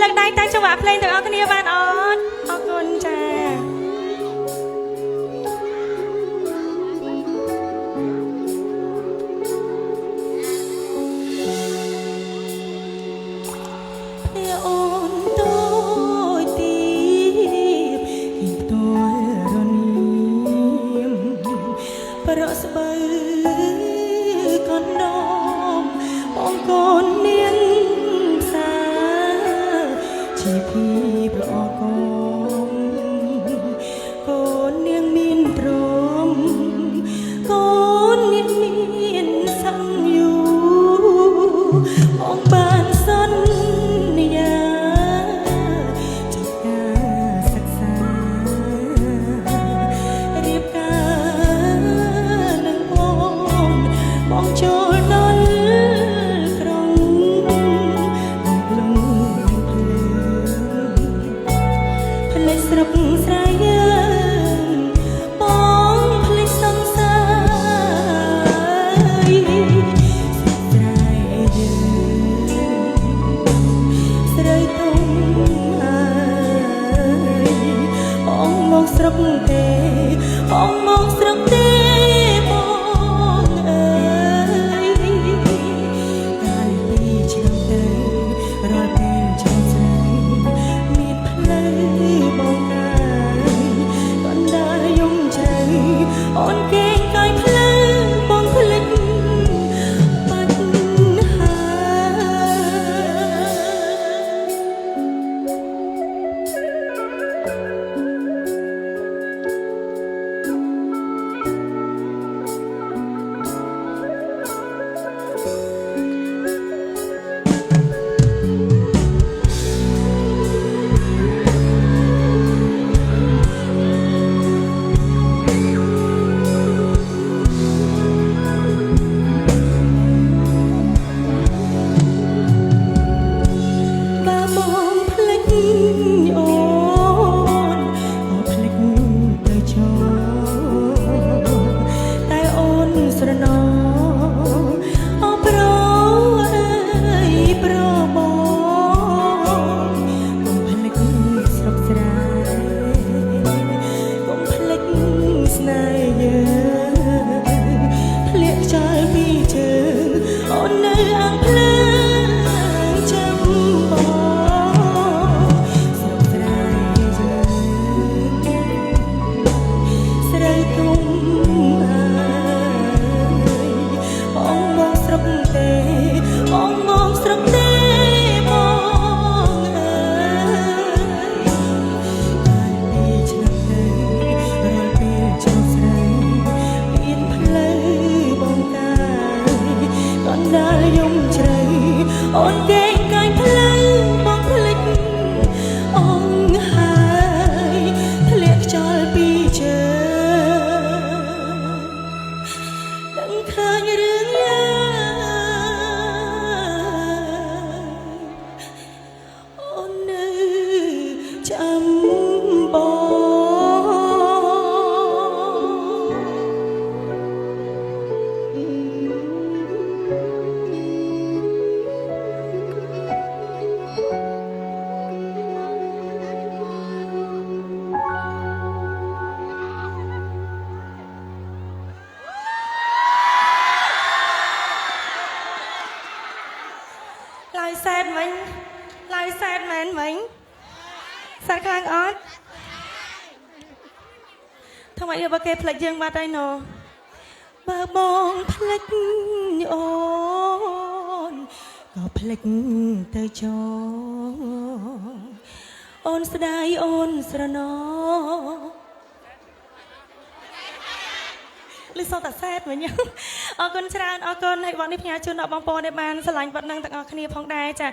លើកដៃតាំងចង្វាក់ភ្លេងទាំងអស់គ្នាបានអត់អរគុណចាអូនតូចទីពីផ្ទាល់រនាមប្រក់ស្បូវកណ្ដោមបងកូននាងផ្សាជាពីប្រអកកូននាងមានទ្រមកូននាងមានសង្យូបងបានសន្យាចំការសិក្សារៀបការនឹងបងចូលដល់ក្រុងលំភ្លើងភ្លេចស្រុកស្រែយើងបងភ្លេចសង្សារស្រែយើងស្រីទុំអើយបងមកស្រុកទេបងមកស្រុកទេបងអើយកាលពីឆ្នាំទៅរាល់ពេលចូលស្រីមានផ្លូវបងកាយកណ្ដាលយំជ្រៅអូនកេងកាយផ្លូវបងភ្លេចបាត់ហើយអូនកេងកាយផ្លូវបងភ្លេចអងហើយធ្លាក់ខ្យល់ពីជើងដឹងឃើញរឿងយ៉ាងអូននៅចាំបងឡើយសែតមិញឡើយសែតមែនមិញសែតខ្លាំងអត់ថ្មីបើគេផ្លិចយើងបាត់ហើយណូបើបងផ្លិចអូនក៏ផ្លិចទៅចោអូនស្ដាយអូនស្រណោលឺសតសែតវិញអរគុណច្រើនអរគុណហើយបងនេះផ្ញើជូនដល់បងប្អូនដែលបានឆ្លាញ់បទនឹងទាំងអស់គ្នាផងដែរចា